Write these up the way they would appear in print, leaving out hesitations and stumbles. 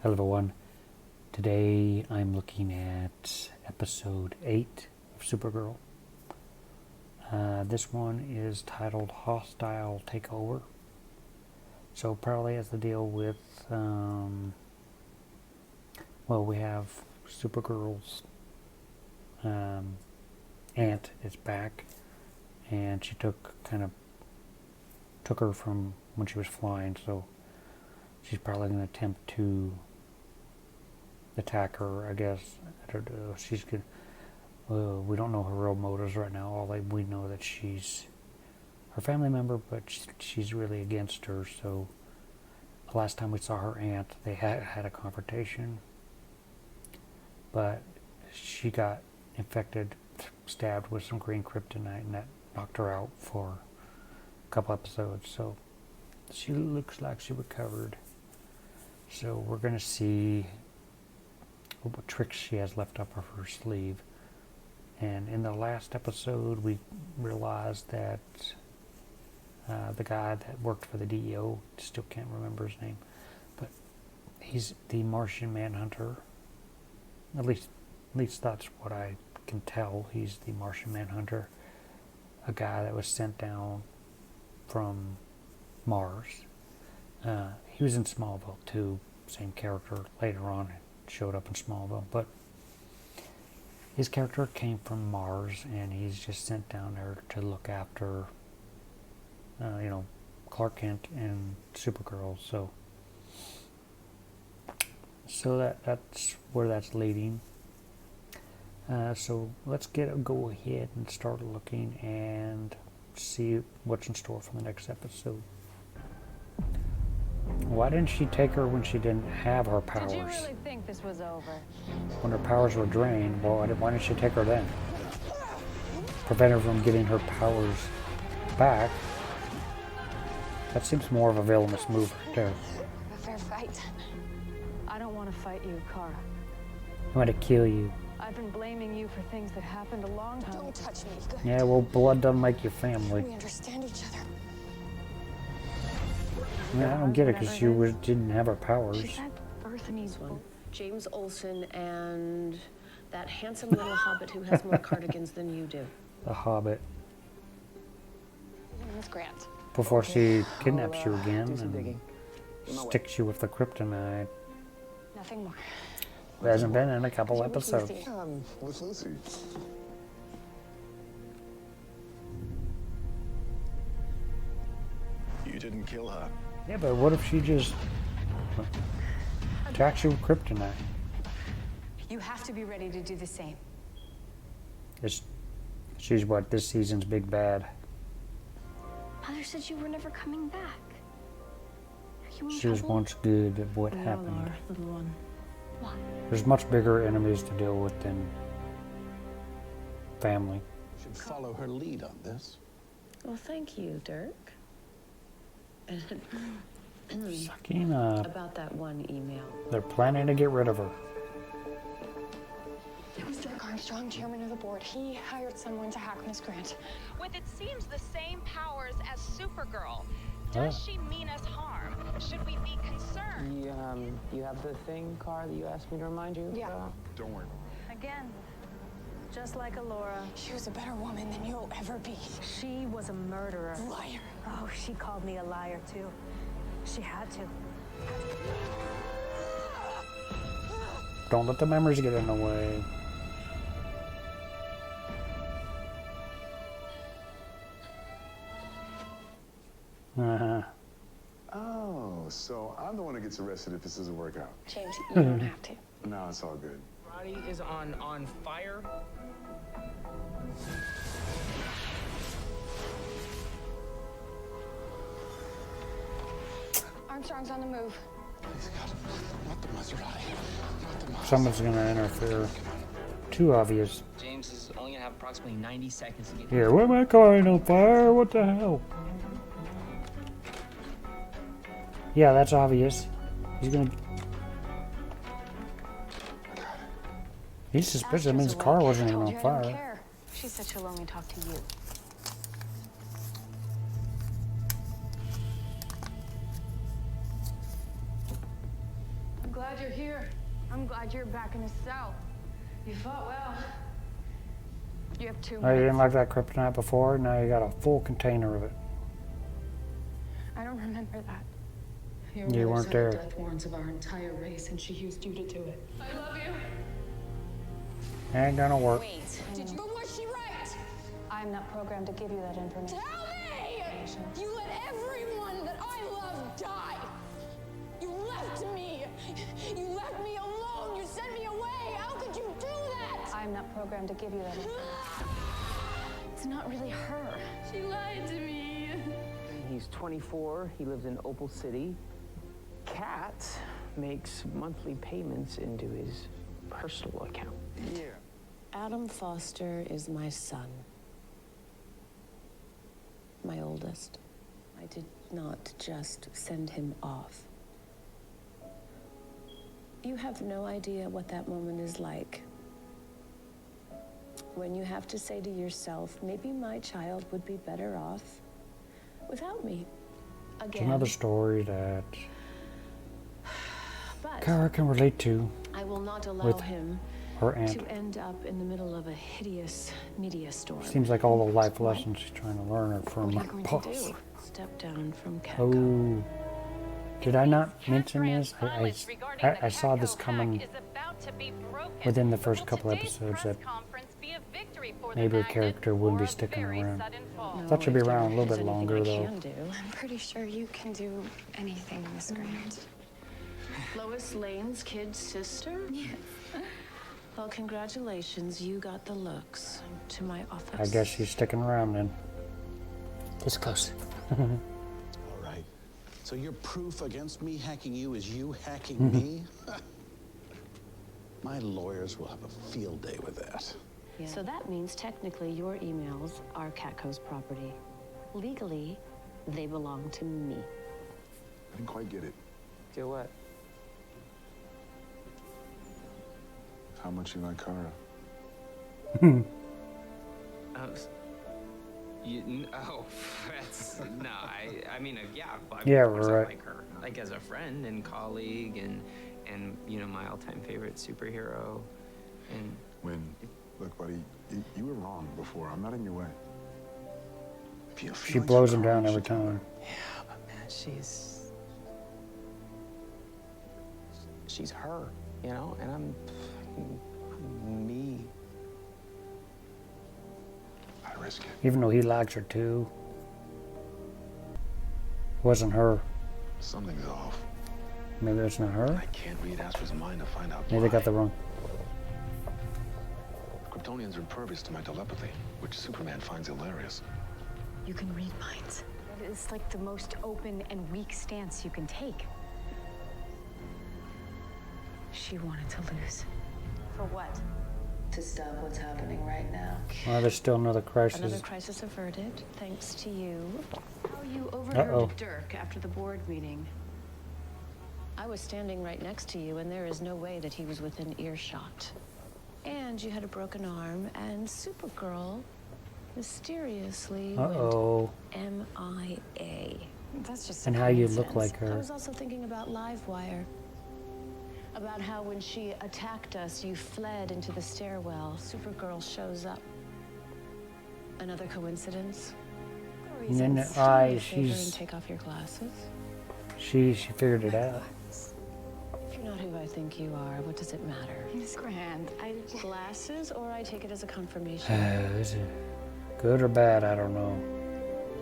Hello everyone. Today I'm looking at episode 8 of Supergirl. This one is titled Hostile Takeover. So probably has to deal with, we have Supergirl's aunt is back, and she took her from when she was flying, so she's probably going to attempt to attack her, I guess. I don't know. She's good. We don't know her real motives right now. We know that she's her family member, but she's really against her. So the last time we saw her aunt, they had a confrontation, but she got infected, stabbed with some green kryptonite, and that knocked her out for a couple episodes. So she looks like she recovered. So we're going to see what tricks she has left up her sleeve. And in the last episode, we realized that the guy that worked for the DEO, still can't remember his name, but he's the Martian Manhunter. At least that's what I can tell. He's the Martian Manhunter, a guy that was sent down from Mars. He was in Smallville too, same character. Later on showed up in Smallville, but his character came from Mars, and he's just sent down there to look after Clark Kent and Supergirl. So that's where that's leading. So let's go ahead and start looking and see what's in store for the next episode. Why didn't she take her when she didn't have her powers? Did you really think this was over? When her powers were drained, well, why didn't she take her then? Prevent her from getting her powers back. That seems more of a villainous move right there. A fair fight. I don't want to fight you, Kara. I want to kill you. I've been blaming you for things that happened a long time ago. Don't touch me. Yeah, well, blood doesn't make you family. We understand each other. Yeah, I don't get it, because she didn't have her powers. She said Earth needs one. James Olsen and that handsome little hobbit who has more cardigans than you do. The Hobbit. Miss Grant. Before she kidnaps you again do some and digging. sticks you with the kryptonite. Nothing more. It hasn't been in a couple episodes. With Lucy. You didn't kill her. Yeah, but what if she just attacks you with kryptonite? You have to be ready to do the same. She's what, this season's big bad. Mother said you were never coming back. Are you in She was trouble? once good at what We all happened. are, little one. Why? There's much bigger enemies to deal with than family. Should follow her lead on this. Well, thank you, Dirk. Sucking up. About that one email. They're planning to get rid of her. It was Dirk Armstrong, chairman of the board. He hired someone to hack Miss Grant. With it seems the same powers as Supergirl. Does she mean us harm? Should we be concerned? You have the thing, Car, that you asked me to remind you Yeah. about? Don't worry. Again, just like Alora, She was a better woman than you'll ever be. she was a murderer. Liar. Oh, she called me a liar too. She had to. Don't let the memories get in the way. Uh-huh. Oh, so I'm the one who gets arrested if this doesn't work out. James, you don't have to. No, it's all good. Body is on fire. Armstrong's on the move. Please, God. Not the Maserati. Not the Maserati. Someone's gonna interfere. Too obvious. James is only gonna have approximately 90 seconds to get Here, why my car ain't on fire? What the hell? Yeah, that's obvious. He's gonna... He's suspicious. That means his car wasn't even Told on you I don't fire. care. She said she'll only talk to you. I'm glad you're here. I'm glad you're back in the cell. You fought well. You have 2 Oh, you didn't minutes. like that kryptonite before? Now you got a full container of it. I don't remember that. Your You mother weren't saw there. the death warrants of our entire race, and she used you to do it. I love you. Ain't gonna work. Did you? But was she right? I'm not programmed to give you that information. Tell me! You let everyone that I love die. You left me. You left me alone. You sent me away. How could you do that? I'm not programmed to give you that information. It's not really her. She lied to me. He's 24. He lives in Opal City. Kat makes monthly payments into his personal account. Yeah. Adam Foster is my son. My oldest. I did not just send him off. You have no idea what that moment is like. When you have to say to yourself, maybe my child would be better off without me. It's Again. another story that But Kara can relate to. I will not allow with him her aunt. to end up in the middle of a hideous media storm. Seems like all the life lessons she's trying to learn are from What are her you going boss. to do? Step down from Catco. Oh, did I not mention this? I saw this coming within the first couple episodes that maybe her character wouldn't be sticking around. Thought she'd be around a little bit longer though. I'm pretty sure you can do anything, Miss Grant. Lois Lane's kid sister? Yes. Well, congratulations, you got the looks. To my office. I guess she's sticking around then. This close. All right. So your proof against me hacking you is you hacking me? My lawyers will have a field day with that. Yeah. So that means technically your emails are Catco's property. Legally, they belong to me. I didn't quite get it. Get what? How much you like Kara? That's no. I mean, yeah. Yeah, of course I right. like her, like as a friend and colleague, and you know, my all-time favorite superhero. And Look, buddy, you were wrong before. I'm not in your way. If you have She feelings blows for him Kara, down you every should tell her. time. yeah, but man, she's her, you know, and I'm me. I risk it. Even though he likes her too. Wasn't her. Something's off. Maybe it's not her. I can't read Astra's mind to find out Maybe they got the wrong. Kryptonians are impervious to my telepathy, which Superman finds hilarious. You can read minds. It's like the most open and weak stance you can take. She wanted to lose. For what? To stop what's happening right now. Well, there's still another crisis. Another crisis averted, thanks to you. How you overheard Uh-oh. Dirk after the board meeting. I was standing right next to you, and there is no way that he was within earshot. And you had a broken arm, and Supergirl mysteriously Uh-oh. went MIA. That's just And how you look like I her. was also thinking about Livewire. About how when she attacked us, you fled into the stairwell. Supergirl shows up. Another coincidence? And then Do me a favor and she's take off your glasses. she figured it out. If you're not who I think you are, what does it matter? Miss Grant, Glasses, or I take it as a confirmation? Is it good or bad? I don't know.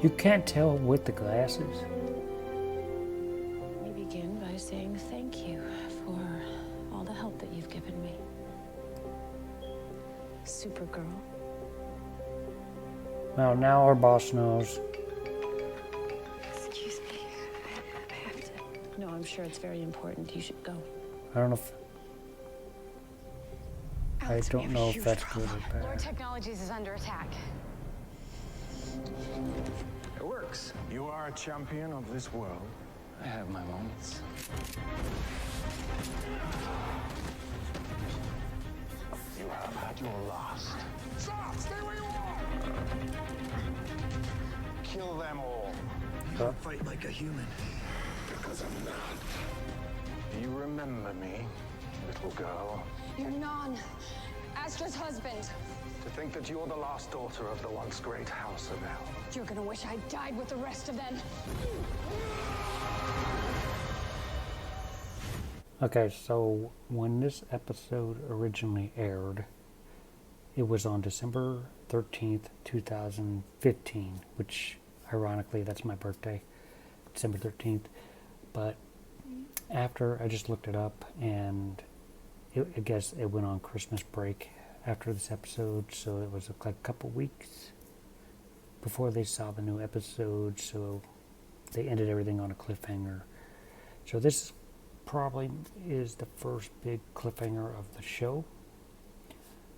You can't tell with the glasses. Let me begin by saying thank you for all the help that you've given me. Supergirl. Well, now our boss knows. excuse me. I have to. No, I'm sure it's very important. You should go. I don't know if Alex, we don't have a know if huge that's problem. good or Lord bad. Technologies is under attack. It works. You are a champion of this world. I have my moments. You have had your last. Stop! Stay where you are! Kill them all. Huh? Fight like a human. Because I'm not. Do you remember me, little girl? You're Non, Astra's husband. To think that you're the last daughter of the once great House of El. You're gonna wish I died with the rest of them. Okay, so when this episode originally aired, it was on December 13th, 2015, which ironically, that's my birthday, December 13th. But after I just looked it up, and I guess it went on Christmas break after this episode, so it was like a couple weeks before they saw the new episode, so they ended everything on a cliffhanger. So this probably is the first big cliffhanger of the show.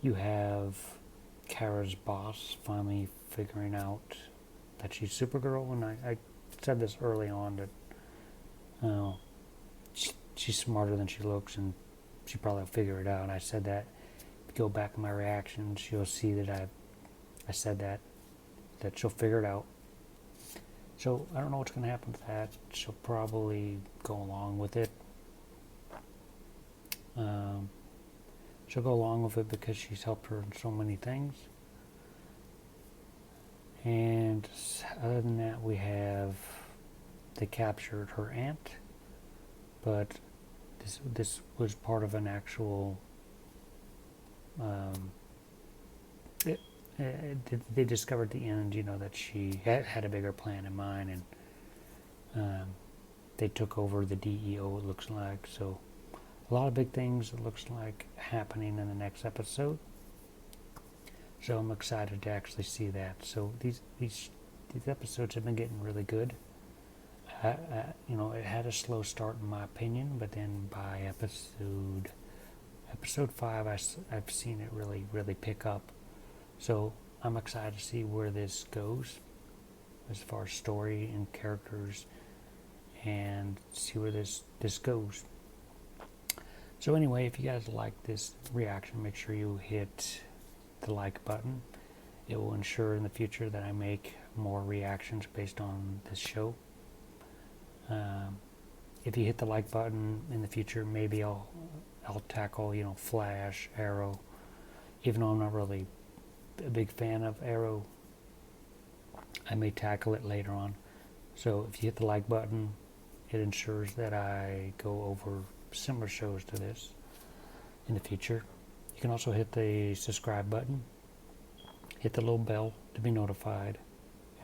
You have Kara's boss finally figuring out that she's Supergirl, and I said this early on that she's smarter than she looks, and she probably will figure it out. And I said that. If you go back in my reactions, you'll see that I said that she'll figure it out. So I don't know what's going to happen with that. She'll probably go along with it. She'll go along with it because she's helped her in so many things. And other than that, they captured her aunt, but this was part of an actual. They discovered at the end, that she had a bigger plan in mind, and they took over the DEO. It looks like so. A lot of big things, it looks like, happening in the next episode. So I'm excited to actually see that. So these episodes have been getting really good. It had a slow start in my opinion, but then by episode 5, I've seen it really pick up. So I'm excited to see where this goes as far as story and characters, and see where this goes. So anyway, if you guys like this reaction, make sure you hit the like button. It will ensure in the future that I make more reactions based on this show. If you hit the like button in the future, maybe I'll tackle, Flash, Arrow, even though I'm not really a big fan of Arrow. I may tackle it later on. So if you hit the like button, it ensures that I go over similar shows to this in the future. You can also hit the subscribe button, hit the little bell to be notified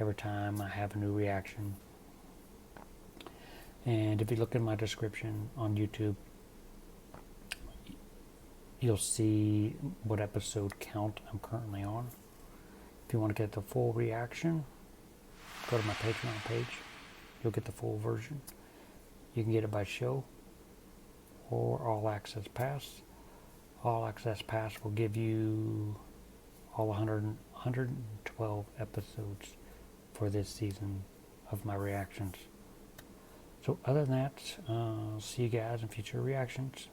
every time I have a new reaction. And if you look in my description on YouTube, you'll see what episode count I'm currently on. If you want to get the full reaction, go to my Patreon page. You'll get the full version. You can get it by show or All Access Pass. All Access Pass will give you all 112 episodes for this season of my reactions. So other than that, I'll see you guys in future reactions.